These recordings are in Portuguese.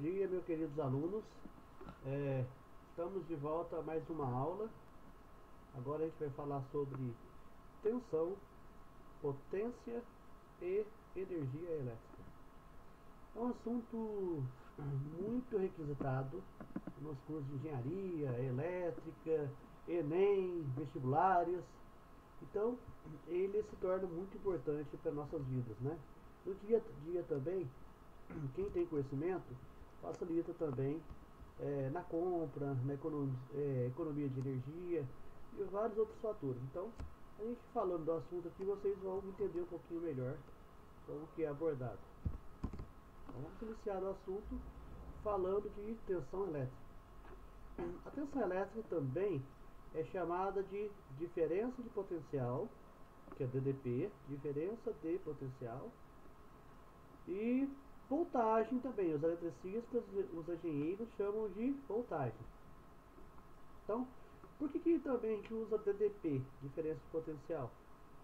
dia, meus queridos alunos. Estamos de volta a mais uma aula. Agora a gente vai falar sobre tensão, potência e energia elétrica. É um assunto muito requisitado nos cursos de engenharia, elétrica, Enem, vestibulares. Então, ele se torna muito importante para nossas vidas, né? No dia a dia também, quem tem conhecimento facilita também na compra, na economia de energia e vários outros fatores. Então, a gente falando do assunto aqui, vocês vão entender um pouquinho melhor como que é abordado. Então, vamos iniciar o assunto falando de tensão elétrica. A tensão elétrica também é chamada de diferença de potencial, que é DDP, diferença de potencial, e voltagem também. Os eletricistas, os engenheiros chamam de voltagem. Então, por que também a gente usa DDP, diferença de potencial?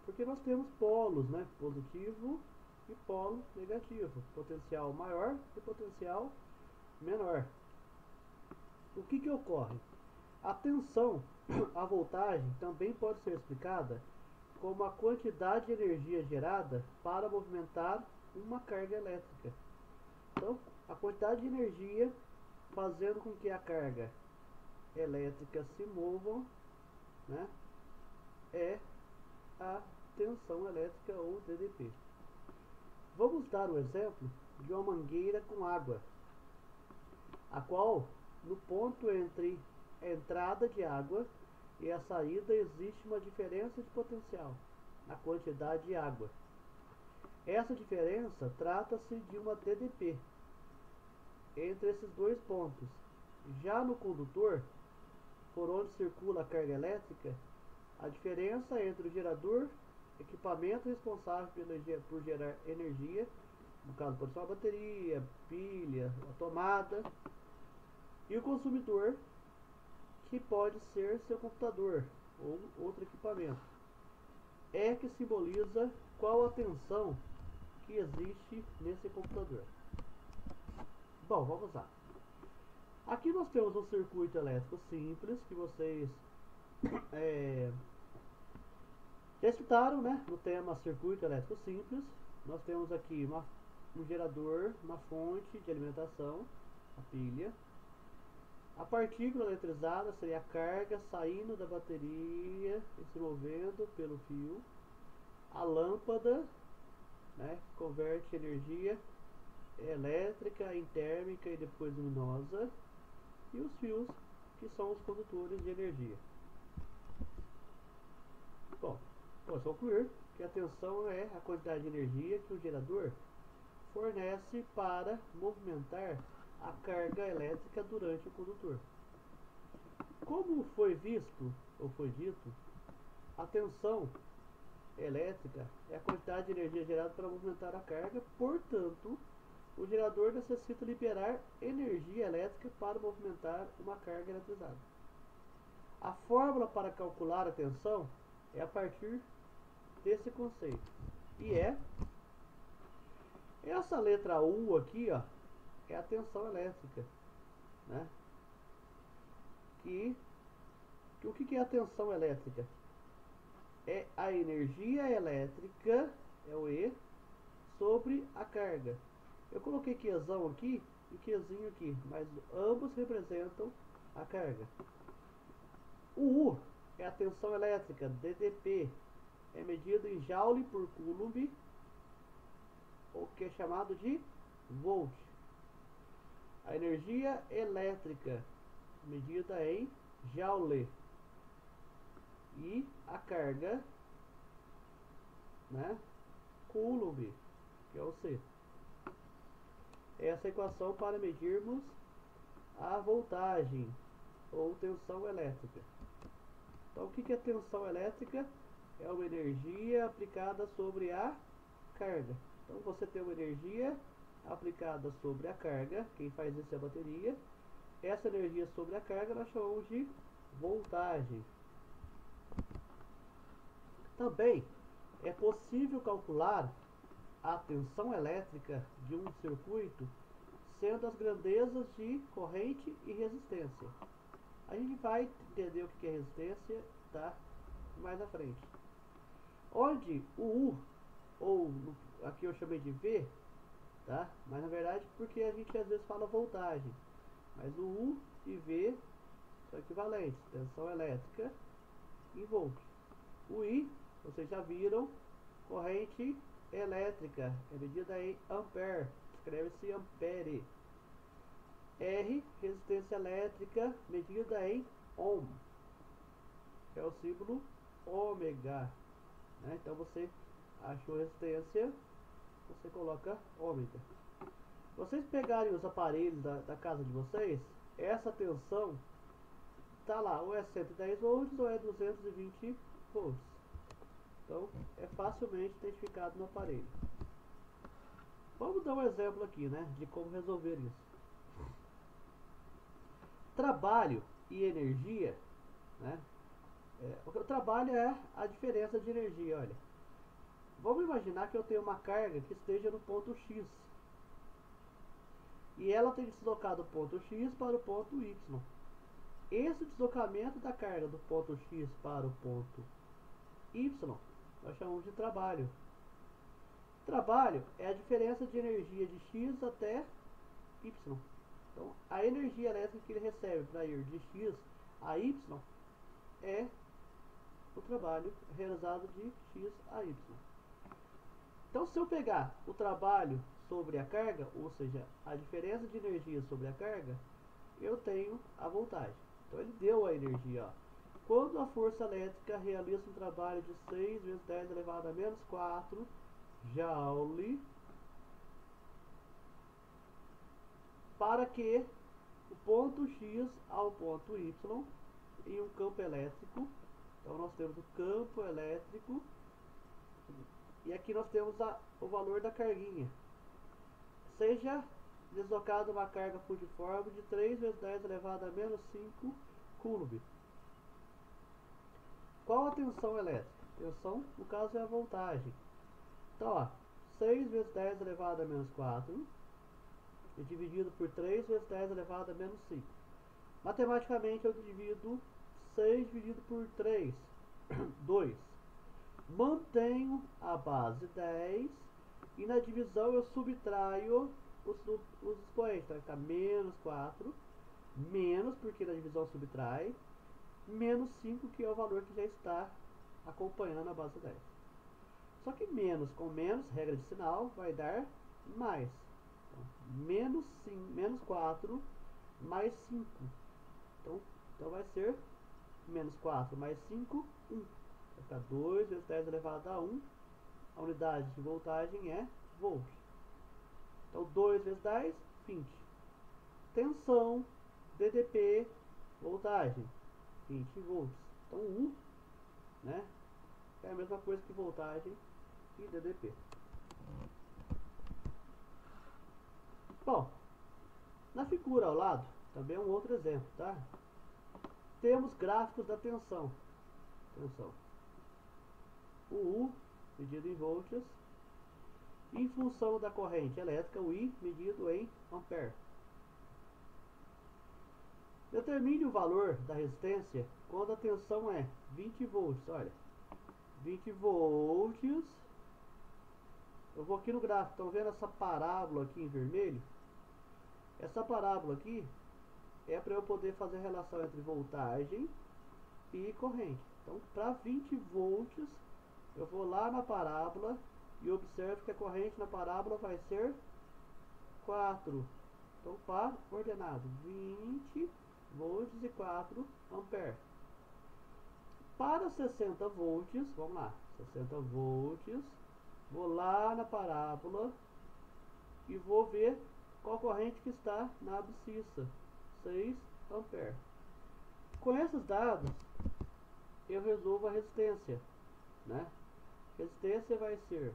Porque nós temos polos, né? Positivo e polo negativo. Potencial maior e potencial menor. O que ocorre? A tensão, a voltagem, também pode ser explicada como a quantidade de energia gerada para movimentar uma carga elétrica. Então, a quantidade de energia fazendo com que a carga elétrica se mova, né, é a tensão elétrica ou DDP. Vamos dar um exemplo de uma mangueira com água, a qual no ponto entre a entrada de água e a saída existe uma diferença de potencial na quantidade de água. Essa diferença trata-se de uma DDP entre esses dois pontos. Já no condutor, por onde circula a carga elétrica, a diferença entre o gerador, equipamento responsável por gerar energia, no caso pode ser uma bateria, pilha, uma tomada, e o consumidor, que pode ser seu computador ou outro equipamento, é que simboliza qual a tensão que existe nesse computador. Bom, vamos lá. Aqui nós temos um circuito elétrico simples que vocês já estudaram, né, no tema circuito elétrico simples. Nós temos aqui um gerador, uma fonte de alimentação, a pilha. A partícula eletrizada seria a carga saindo da bateria e se movendo pelo fio. A lâmpada, né, converte energia elétrica em térmica e depois luminosa. E os fios, que são os condutores de energia. Bom, vamos concluir que a tensão é a quantidade de energia que o gerador fornece para movimentar a carga elétrica durante o condutor. Como foi visto ou foi dito, a tensão elétrica é a quantidade de energia gerada para movimentar a carga, portanto, o gerador necessita liberar energia elétrica para movimentar uma carga eletrizada. A fórmula para calcular a tensão é a partir desse conceito. E essa letra U aqui, ó, é a tensão elétrica, né? O que é a tensão elétrica? É a energia elétrica, é o E, sobre a carga. Eu coloquei Qzão aqui e Qzinho aqui, mas ambos representam a carga. O U é a tensão elétrica, DDP, é medido em Joule por Coulomb, o que é chamado de volt. A energia elétrica, medida em Joule. E a carga, né, Coulomb, que é o C. Essa é a equação para medirmos a voltagem ou tensão elétrica. Então, o que é tensão elétrica? É uma energia aplicada sobre a carga. Então, você tem uma energia aplicada sobre a carga, quem faz isso é a bateria. Essa energia sobre a carga nós chamamos de voltagem. Também é possível calcular a tensão elétrica de um circuito sendo as grandezas de corrente e resistência. A gente vai entender o que é resistência, tá? Mais à frente. Onde o U, ou aqui eu chamei de V, tá? Mas na verdade porque a gente às vezes fala voltagem. Mas o U e V são equivalentes, tensão elétrica em volt. O I, vocês já viram, corrente elétrica, é medida em ampere, escreve-se ampere. R, resistência elétrica, medida em ohm, que é o símbolo ômega, né? Então você achou resistência, você coloca ômega. Vocês pegarem os aparelhos da casa de vocês, essa tensão tá lá, ou é 110 volts ou é 220 volts. Então é facilmente identificado no aparelho. Vamos dar um exemplo aqui, né, de como resolver isso. Trabalho e energia, né? O trabalho é a diferença de energia, olha. Vamos imaginar que eu tenho uma carga que esteja no ponto X. E ela tem que se deslocar do ponto X para o ponto Y. Esse deslocamento da carga do ponto X para o ponto Y, nós chamamos de trabalho. Trabalho é a diferença de energia de X até Y. Então, a energia elétrica que ele recebe para ir de X a Y é o trabalho realizado de X a Y. Então, se eu pegar o trabalho sobre a carga, ou seja, a diferença de energia sobre a carga, eu tenho a voltagem. Então, ele deu a energia. Ó. Quando a força elétrica realiza um trabalho de 6 vezes 10 elevado a menos 4 joule, para que o ponto X ao ponto Y em um campo elétrico. Então nós temos o campo elétrico e aqui nós temos o valor da carguinha. Seja deslocada uma carga fusiforme de 3 vezes 10 elevado a menos 5 coulomb. Qual a tensão elétrica? Tensão, no caso, é a voltagem. Então, ó, 6 vezes 10 elevado a menos 4 e dividido por 3 vezes 10 elevado a menos 5. Matematicamente, eu divido 6 dividido por 3, 2. Mantenho a base 10 e na divisão eu subtraio os expoentes. Vai ficar menos 4, menos, porque na divisão subtrai, menos 5, que é o valor que já está acompanhando a base 10. Só que menos com menos, regra de sinal, vai dar mais. Então, menos 4 mais 5. Então vai ser menos 4 mais 5, 1. Vai ficar 2 vezes 10 elevado a 1. A unidade de voltagem é volt. Então 2 vezes 10, 20. Tensão, DDP, voltagem, 20 volts. Então U, né, é a mesma coisa que voltagem e DDP. Bom, na figura ao lado, também é um outro exemplo, tá? Temos gráficos da tensão. O U, medido em volts, em função da corrente elétrica, o I, medido em ampere. Determine o valor da resistência quando a tensão é 20 volts. Olha, 20 volts. Eu vou aqui no gráfico, estão vendo essa parábola aqui em vermelho? Essa parábola aqui é para eu poder fazer a relação entre voltagem e corrente. Então, para 20 volts, eu vou lá na parábola e observo que a corrente na parábola vai ser 4. Então, para ordenado 20 volts e 4 ampere. Para 60 volts, vamos lá, 60 volts, vou lá na parábola e vou ver qual corrente que está na abscissa, 6 ampere. Com esses dados, eu resolvo a resistência, né? Resistência vai ser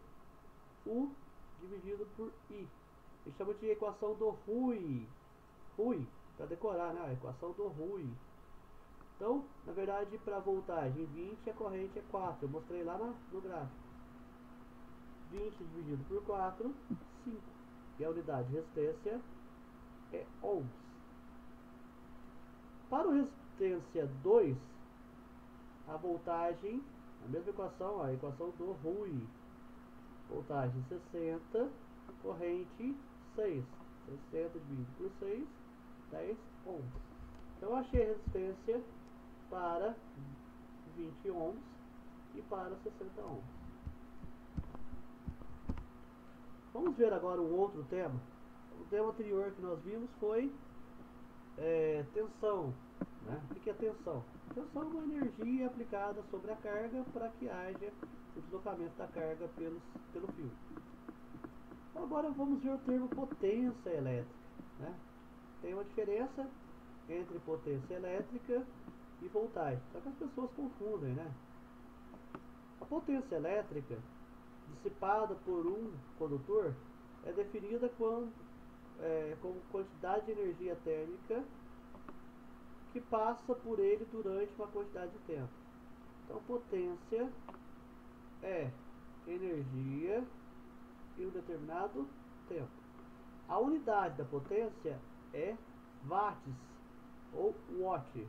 U dividido por I. Eu chamo de equação do Rui. Para decorar, né? A equação do Rui. Então, na verdade, para voltagem 20, a corrente é 4. Eu mostrei lá no gráfico. 20 dividido por 4, 5. E a unidade de resistência o resistência 2, a voltagem, a mesma equação, a equação do Rui. Voltagem 60, corrente 6. 60 dividido por 6, 10 ohms. Então eu achei a resistência para 20 ohms e para 60 ohms. Vamos ver agora um outro tema. O tema anterior que nós vimos foi tensão. Né? O que é tensão? Tensão é uma energia aplicada sobre a carga para que haja o deslocamento da carga pelo fio. Então, agora vamos ver o termo potência elétrica. Né? Tem uma diferença entre potência elétrica e voltagem. Só que as pessoas confundem, né? A potência elétrica dissipada por um condutor é definida como quantidade de energia térmica que passa por ele durante uma quantidade de tempo. Então, potência é energia em um determinado tempo. A unidade da potência é watts ou watt.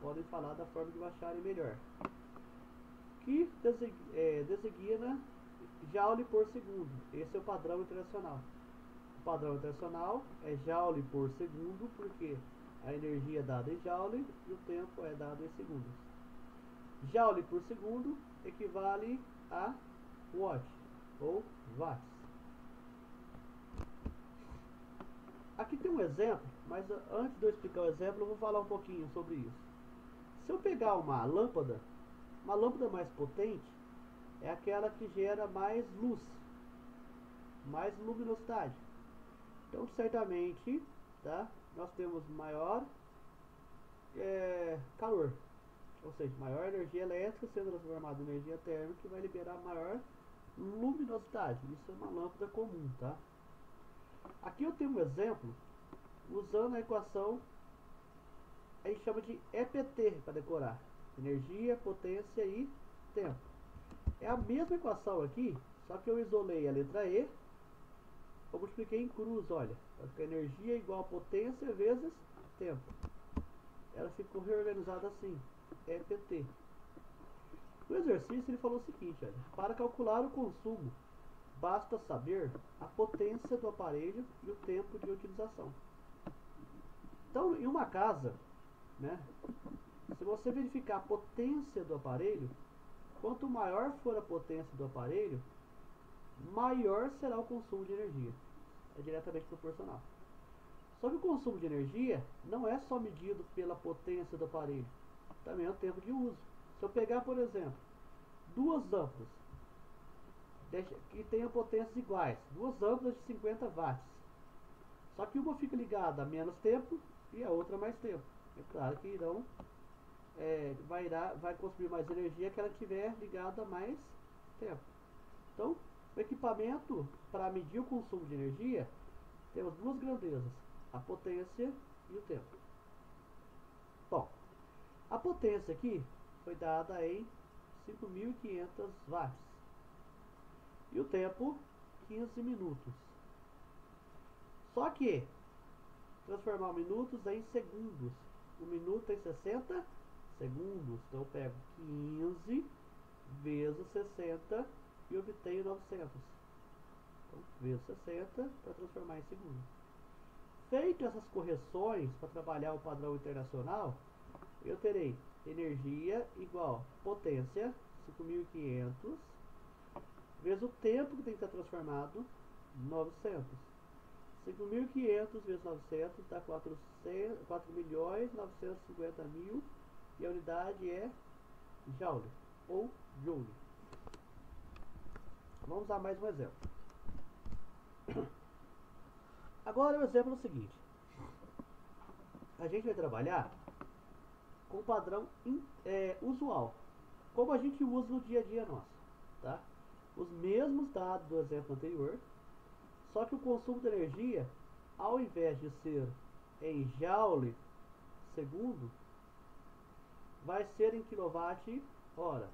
Podem falar da forma que acharem melhor. Que designa joule por segundo. Esse é o padrão internacional. O padrão internacional é joule por segundo, porque a energia é dada em joule e o tempo é dado em segundos. Joule por segundo equivale a watt ou watts. Aqui tem um exemplo, mas antes de eu explicar o exemplo, eu vou falar um pouquinho sobre isso. Se eu pegar uma lâmpada mais potente é aquela que gera mais luz, mais luminosidade. Então, certamente, tá, nós temos maior calor, ou seja, maior energia elétrica sendo transformada em energia térmica, que vai liberar maior luminosidade. Isso é uma lâmpada comum, tá? Aqui eu tenho um exemplo usando a equação, a gente chama de EPT para decorar: energia, potência e tempo. É a mesma equação aqui, só que eu isolei a letra E, eu multipliquei em cruz, olha. Vai ficar energia igual a potência vezes tempo. Ela ficou reorganizada assim, EPT. No exercício ele falou o seguinte, olha: para calcular o consumo, basta saber a potência do aparelho e o tempo de utilização. Então, em uma casa, né, se você verificar a potência do aparelho, quanto maior for a potência do aparelho, maior será o consumo de energia. É diretamente proporcional. Só que o consumo de energia não é só medido pela potência do aparelho, também é o tempo de uso. Se eu pegar, por exemplo, duas lâmpadas que tenham potências iguais, duas lâmpadas de 50 watts, só que uma fica ligada a menos tempo e a outra mais tempo. É claro que vai consumir mais energia que ela estiver ligada a mais tempo. Então, o equipamento para medir o consumo de energia temos duas grandezas: a potência e o tempo. Bom, a potência aqui foi dada em 5.500 watts e o tempo 15 minutos. Só que transformar minutos em segundos. Um minuto tem 60 segundos. Então eu pego 15 vezes 60 e obtenho 900. Então, vezes 60 para transformar em segundos. Feito essas correções para trabalhar o padrão internacional, eu terei energia igual potência 5.500 vezes o tempo que tem que ser transformado, 900. 5.500 vezes 900 dá 4.950.000 e a unidade é joule ou joule. Vamos usar mais um exemplo. Agora o exemplo é o seguinte: a gente vai trabalhar com o padrão usual, como a gente usa no dia a dia nosso, tá? Os mesmos dados do exemplo anterior, só que o consumo de energia, ao invés de ser em joule segundo, vai ser em quilowatt-hora.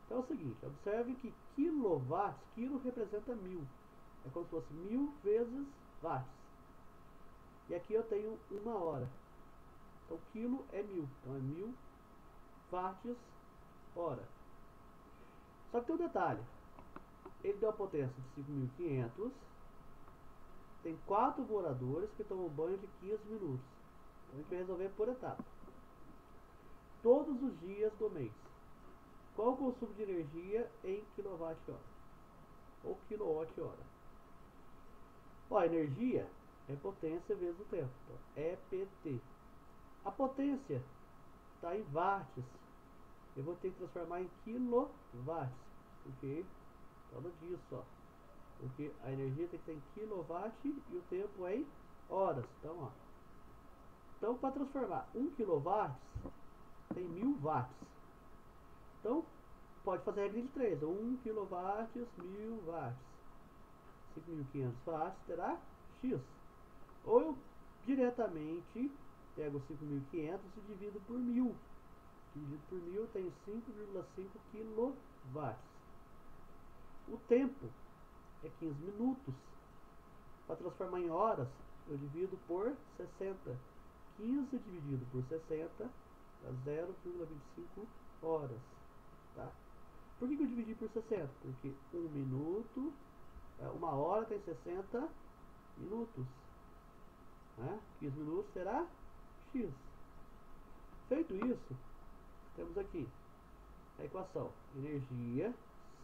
Então é o seguinte, observe que quilowatts, quilo representa 1000. É como se fosse 1000 vezes watts. E aqui eu tenho uma hora. Então quilo é 1000, então é 1000 watts hora. Só que tem um detalhe, ele deu a potência de 5500, tem 4 moradores que tomam banho de 15 minutos. Então a gente vai resolver por etapa. Todos os dias do mês. Qual o consumo de energia em kWh ou kWh? Ó, a energia é potência vezes o tempo. Então, EPT. A potência está em watts. Eu vou ter que transformar em quilowatts. Porque, por causa disso, ó. Porque a energia tem que estar em kilowatt e o tempo é em horas. Então, ó. Então, para transformar 1 kW tem 1000 watts. Então, pode fazer a regra de 3. 1 kW, 1000 watts. 5.500 watts terá X. Ou eu diretamente pego 5.500 e divido por 1000. Dividido por 1000 tem 5,5 kW. O tempo é 15 minutos. Para transformar em horas, eu divido por 60. 15 dividido por 60 dá 0,25 horas. Tá? Por que eu dividi por 60? Porque 1 minuto, 1 hora tem 60 minutos. Né? 15 minutos será X. Feito isso, temos aqui a equação: energia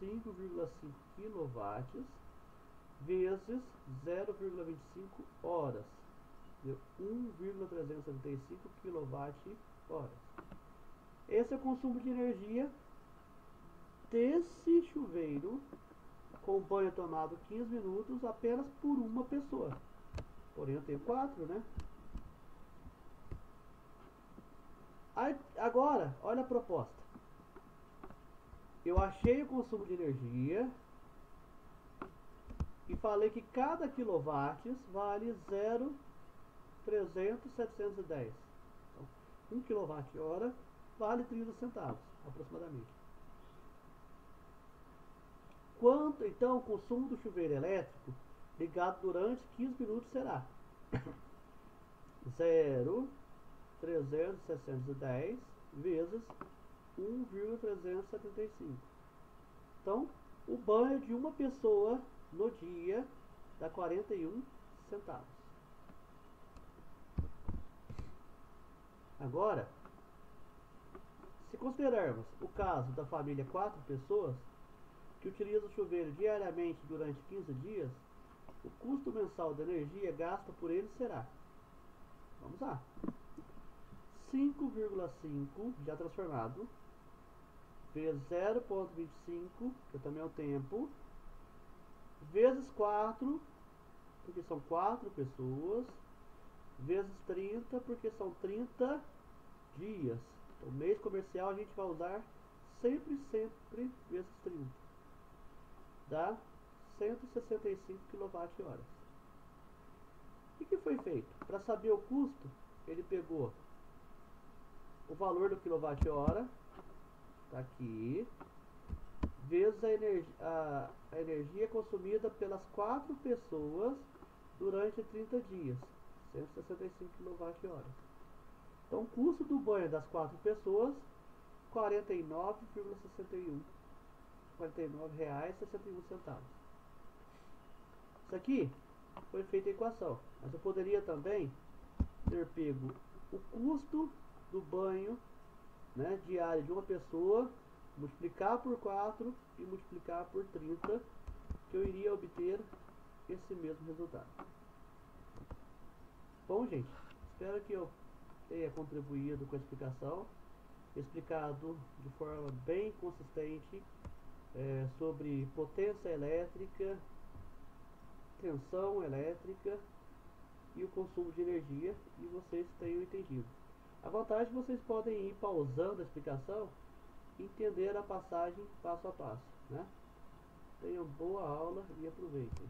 5,5 kW vezes 0,25 horas. Deu 1,375 kWh. Esse é o consumo de energia desse chuveiro com banho tomado 15 minutos apenas por uma pessoa. Porém eu tenho 4, né? Agora, olha a proposta. Eu achei o consumo de energia e falei que cada quilowatts vale 0,300,710. Então, 1 kWh vale 30 centavos, aproximadamente. Quanto, então, o consumo do chuveiro elétrico ligado durante 15 minutos será 0,300,710 vezes 1,375. Então, o banho de uma pessoa no dia dá 41 centavos. Agora, se considerarmos o caso da família 4 pessoas que utiliza o chuveiro diariamente durante 15 dias, o custo mensal da energia gasta por ele será, vamos lá, 5,5 já transformado, vezes 0,25, que também é o tempo, vezes 4, porque são 4 pessoas, vezes 30, porque são 30 dias. Então, mês comercial a gente vai usar sempre vezes 30. Dá 165 kWh. O que foi feito? Para saber o custo, ele pegou o valor do kWh, tá aqui, vezes a energia consumida pelas 4 pessoas durante 30 dias, 165 kWh. Então, o custo do banho das 4 pessoas, R$ 49,61. R$ 49,61. Isso aqui foi feita a equação, mas eu poderia também ter pego o custo do banho, né, diário de uma pessoa, multiplicar por 4 e multiplicar por 30, que eu iria obter esse mesmo resultado. Bom, gente, espero que eu tenha contribuído com a explicação, explicado de forma bem consistente sobre potência elétrica, tensão elétrica e o consumo de energia, e vocês tenham entendido. A vantagem, vocês podem ir pausando a explicação e entender a passagem passo a passo, né? Tenham boa aula e aproveitem.